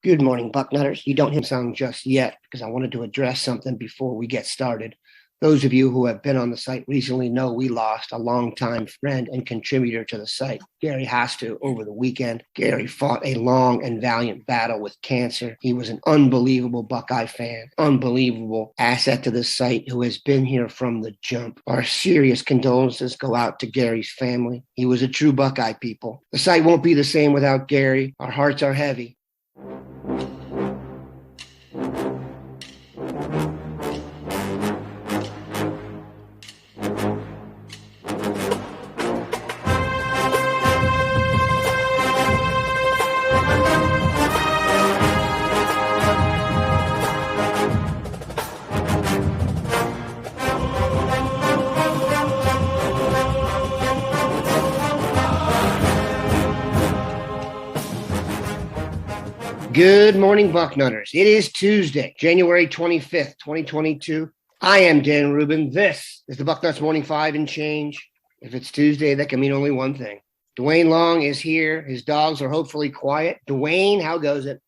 Good morning, Bucknutters. You don't hear the song just yet because I wanted to address something before we get started. Those of you who have been on the site recently know we lost a longtime friend and contributor to the site, Gary Hastu, over the weekend. Gary fought a long and valiant battle with cancer. He was an unbelievable Buckeye fan, unbelievable asset to this site who has been here from the jump. Our serious condolences go out to Gary's family. He was a true Buckeye people. The site won't be the same without Gary. Our hearts are heavy. Good morning, Bucknutters. It is Tuesday, January 25th, 2022. I am Dan Rubin. This is the Bucknuts Morning 5 and change. If it's Tuesday, that can mean only one thing. Duane Long is here. His dogs are hopefully quiet. Duane, how goes it?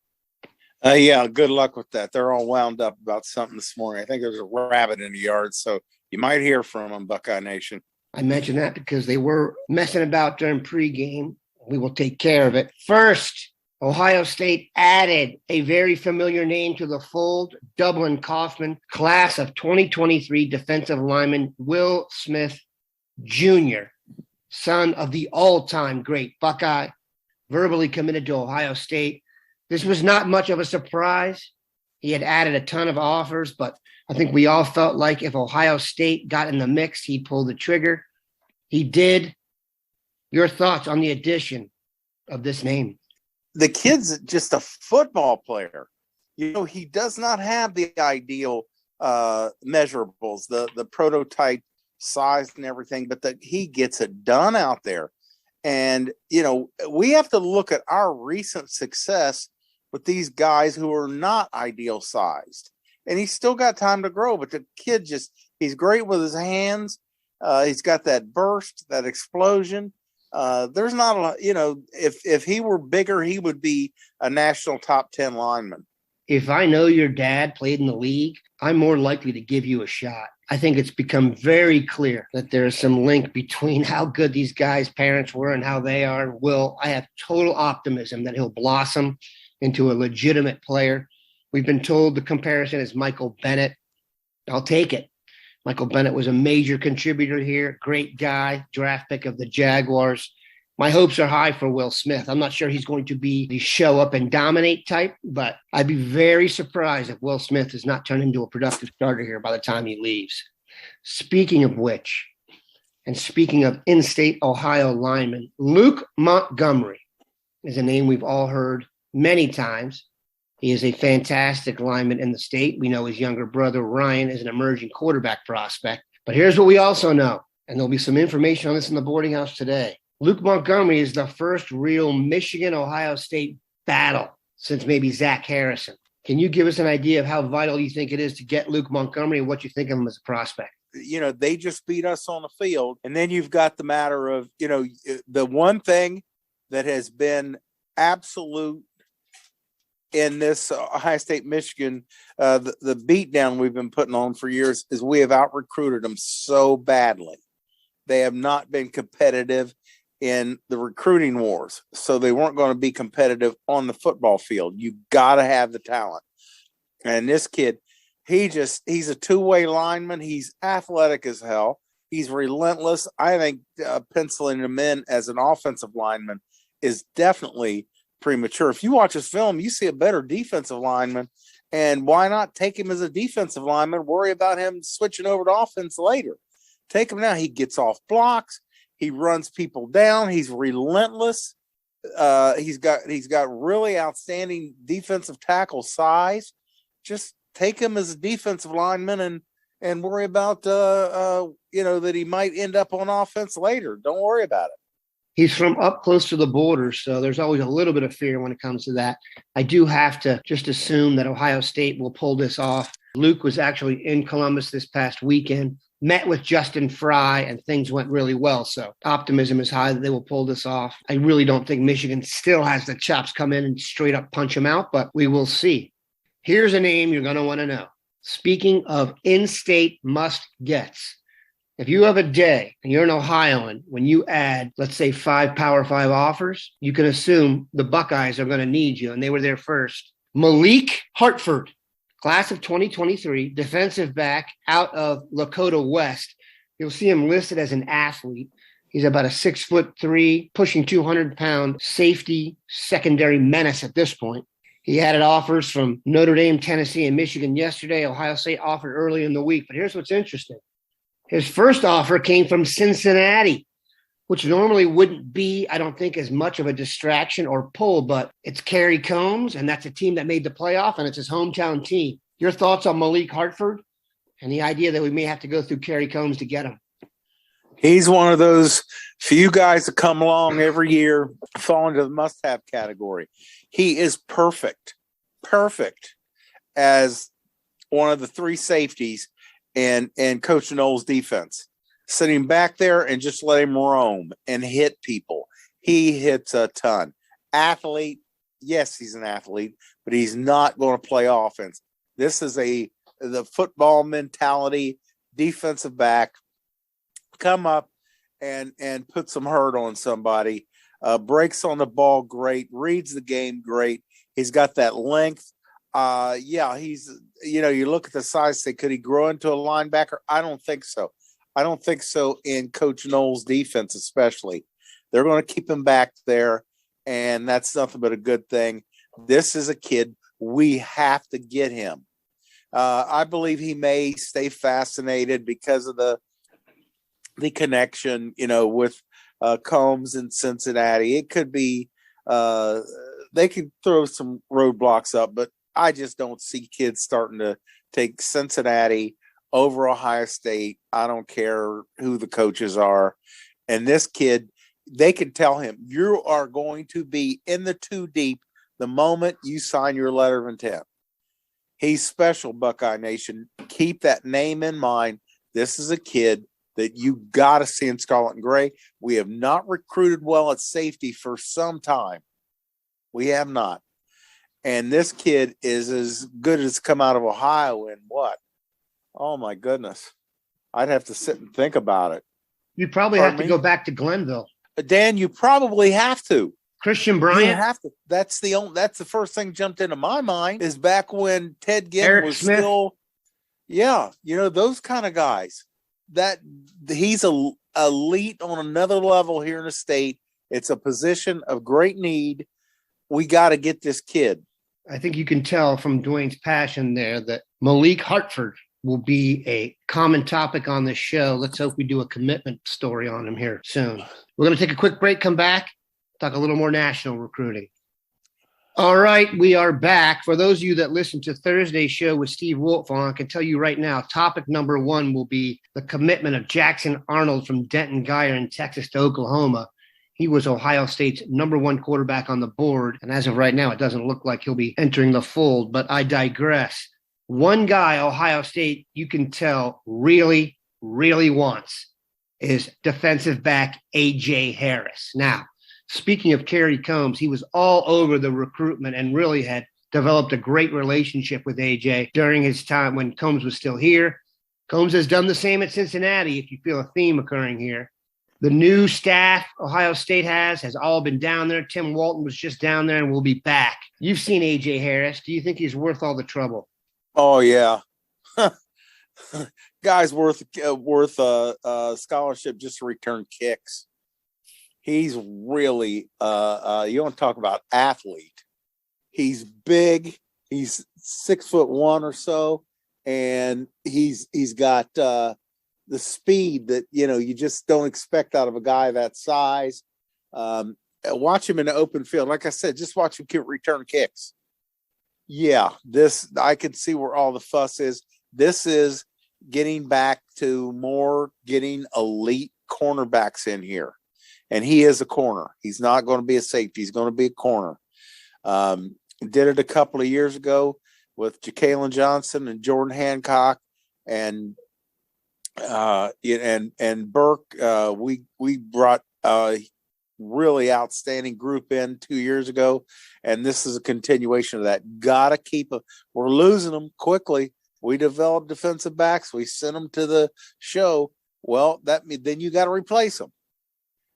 Yeah, good luck with that. They're all wound up about something this morning. I think there's a rabbit in the yard, so you might hear from them, Buckeye Nation. I mentioned that because they were messing about during pregame. We will take care of it. First, Ohio State added a very familiar name to the fold, Dublin Kaufman, class of 2023 defensive lineman Will Smith Jr., son of the all-time great Buckeye, verbally committed to Ohio State. This was not much of a surprise. He had added a ton of offers, but I think we all felt like if Ohio State got in the mix, he'd pull the trigger. He did. Your thoughts on the addition of this name? The kid's just a football player. You know, he does not have the ideal measurables, the prototype size and everything, but he gets it done out there. And, you know, we have to look at our recent success with these guys who are not ideal sized. And he's still got time to grow, but the kid he's great with his hands. He's got that burst, that explosion. There's not a lot, you know, if he were bigger, he would be a national top 10 lineman. If I know your dad played in the league, I'm more likely to give you a shot. I think it's become very clear that there's some link between how good these guys' parents were and how they are. Will, I have total optimism that he'll blossom into a legitimate player. We've been told the comparison is Michael Bennett. I'll take it. Michael Bennett was a major contributor here, great guy, draft pick of the Jaguars. My hopes are high for Will Smith. I'm not sure he's going to be the show up and dominate type, but I'd be very surprised if Will Smith does not turn into a productive starter here by the time he leaves. Speaking of which, and speaking of in-state Ohio lineman, Luke Montgomery is a name we've all heard many times. He is a fantastic lineman in the state. We know his younger brother, Ryan, is an emerging quarterback prospect. But here's what we also know, and there'll be some information on this in the boarding house today. Luke Montgomery is the first real Michigan-Ohio State battle since maybe Zach Harrison. Can you give us an idea of how vital you think it is to get Luke Montgomery and what you think of him as a prospect? You know, they just beat us on the field. And then you've got the matter of, you know, the one thing that has been absolute in this Ohio State, Michigan, the beatdown we've been putting on for years is we have out-recruited them so badly. They have not been competitive in the recruiting wars, so they weren't going to be competitive on the football field. You got to have the talent. And this kid, he's a two-way lineman. He's athletic as hell. He's relentless. I think penciling him in as an offensive lineman is definitely premature. If you watch his film, you see a better defensive lineman, and why not take him as a defensive lineman, worry about him switching over to offense later. Take him now. He gets off blocks. He runs people down. He's relentless. He's got really outstanding defensive tackle size. Just take him as a defensive lineman and worry about that he might end up on offense later. Don't worry about it. He's from up close to the border, so there's always a little bit of fear when it comes to that. I do have to just assume that Ohio State will pull this off. Luke was actually in Columbus this past weekend. met with Justin Fry, and things went really well. So optimism is high that they will pull this off. I really don't think Michigan still has the chops come in and straight up punch them out, but we will see. Here's a name you're going to want to know. Speaking of in-state must-gets, if you have a day and you're an Ohioan, when you add, let's say, 5 Power 5 offers, you can assume the Buckeyes are going to need you, and they were there first. Malik, Hartford, class of 2023, defensive back out of Lakota West. You'll see him listed as an athlete. He's about a 6'3", pushing 200-pound safety, secondary menace at this point. He had offers from Notre Dame, Tennessee, and Michigan yesterday. Ohio State offered early in the week. But here's what's interesting. His first offer came from Cincinnati, which normally wouldn't be, I don't think, as much of a distraction or pull, but it's Kerry Combs, and that's a team that made the playoff, and it's his hometown team. Your thoughts on Malik Hartford and the idea that we may have to go through Kerry Combs to get him? He's one of those few guys that come along every year, fall into the must-have category. He is perfect as one of the 3 safeties in Coach Knowles' defense. Sitting back there and just let him roam and hit people. He hits a ton. Athlete, yes, he's an athlete, but he's not going to play offense. This is the football mentality, defensive back. Come up and put some hurt on somebody. Breaks on the ball great, reads the game great. He's got that length. He's, you look at the size, say, could he grow into a linebacker? I don't think so. I don't think so in Coach Knowles' defense, especially. They're going to keep him back there, and that's nothing but a good thing. This is a kid. We have to get him. I believe he may stay fascinated because of the connection, with Combs in Cincinnati. It could be they could throw some roadblocks up, but I just don't see kids starting to take Cincinnati over Ohio State. I don't care who the coaches are. And this kid, they can tell him, you are going to be in the 2 deep the moment you sign your letter of intent. He's special, Buckeye Nation. Keep that name in mind. This is a kid that you got to see in Scarlet and Gray. We have not recruited well at safety for some time. We have not. And this kid is as good as come out of Ohio in what? Oh, my goodness. I'd have to sit and think about it. You probably have to go back to Glenville. Dan, you probably have to. Christian Bryant? You have to. That's the first thing jumped into my mind is back when Ted Ginn Eric was Smith. still, those kind of guys. That he's elite on another level here in the state. It's a position of great need. We got to get this kid. I think you can tell from Duane's passion there that Malik Hartford will be a common topic on this show. Let's hope we do a commitment story on him here soon. We're going to take a quick break, come back, talk a little more national recruiting. All right, we are back. For those of you that listened to Thursday's show with Steve Wolfong, I can tell you right now, topic number 1 will be the commitment of Jackson Arnold from Denton Guyer in Texas to Oklahoma. He was Ohio State's number 1 quarterback on the board, and as of right now, it doesn't look like he'll be entering the fold, but I digress. One guy Ohio State, you can tell, really, really wants is defensive back A.J. Harris. Now, speaking of Kerry Combs, he was all over the recruitment and really had developed a great relationship with A.J. during his time when Combs was still here. Combs has done the same at Cincinnati, if you feel a theme occurring here. The new staff Ohio State has all been down there. Tim Walton was just down there and will be back. You've seen A.J. Harris. Do you think he's worth all the trouble? Oh, yeah. Guy's worth a scholarship just to return kicks. He's really you want to talk about athlete. He's big. He's 6'1" or so, and he's got the speed that you just don't expect out of a guy that size. Watch him in the open field. Like I said, just watch him return kicks. Yeah, this I can see where all the fuss is. This is getting back to more getting elite cornerbacks in here. And he is a corner. He's not going to be a safety. He's going to be a corner. Did it a couple of years ago with Ja'Kalen Johnson and Jordan Hancock. And And Burke, we brought a really outstanding group in 2 years ago, and this is a continuation of that. Gotta keep them. We're losing them quickly. We developed defensive backs. We sent them to the show. Well, then you got to replace them,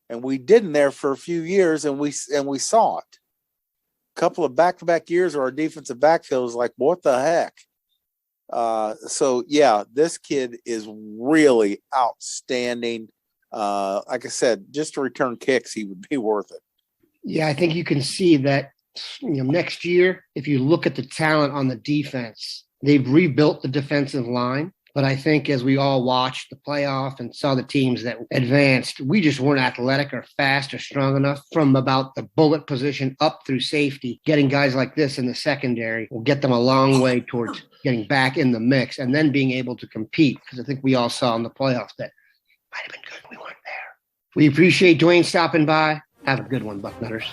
and we didn't there for a few years, and we saw it. A couple of back-to-back years where our defensive backfield was like, what the heck? So yeah, this kid is really outstanding. Like I said, just to return kicks, he would be worth it. Yeah, I think you can see that, next year, if you look at the talent on the defense, they've rebuilt the defensive line. But I think as we all watched the playoff and saw the teams that advanced, we just weren't athletic or fast or strong enough from about the bullet position up through safety. Getting guys like this in the secondary will get them a long way towards getting back in the mix and then being able to compete. Because I think we all saw in the playoffs that might have been good. We weren't there. We appreciate Duane stopping by. Have a good one, Bucknutters.